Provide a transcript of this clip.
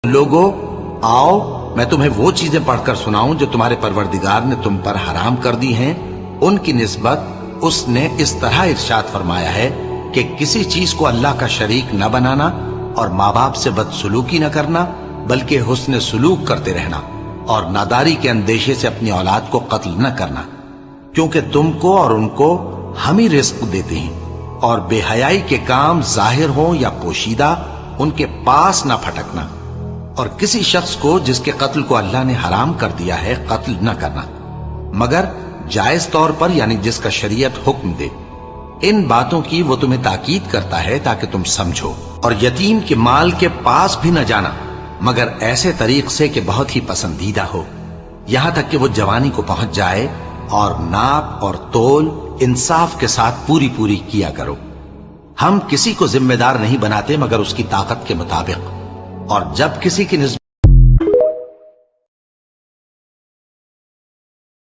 لوگو آؤ میں تمہیں وہ چیزیں پڑھ کر سناؤں جو تمہارے پروردگار نے تم پر حرام کر دی ہیں۔ ان کی نسبت اس نے اس طرح ارشاد فرمایا ہے کہ کسی چیز کو اللہ کا شریک نہ بنانا اور ماں باپ سے بدسلوکی نہ کرنا، بلکہ حسن سلوک کرتے رہنا اور ناداری کے اندیشے سے اپنی اولاد کو قتل نہ کرنا، کیونکہ تم کو اور ان کو ہم ہی رزق دیتے ہیں، اور بے حیائی کے کام ظاہر ہوں یا پوشیدہ ان کے پاس نہ پھٹکنا، اور کسی شخص کو جس کے قتل کو اللہ نے حرام کر دیا ہے قتل نہ کرنا مگر جائز طور پر، یعنی جس کا شریعت حکم دے۔ ان باتوں کی وہ تمہیں تاکید کرتا ہے تاکہ تم سمجھو، اور یتیم کے مال کے پاس بھی نہ جانا مگر ایسے طریق سے کہ بہت ہی پسندیدہ ہو، یہاں تک کہ وہ جوانی کو پہنچ جائے، اور ناپ اور تول انصاف کے ساتھ پوری پوری کیا کرو۔ ہم کسی کو ذمہ دار نہیں بناتے مگر اس کی طاقت کے مطابق، اور جب کسی کی نسبت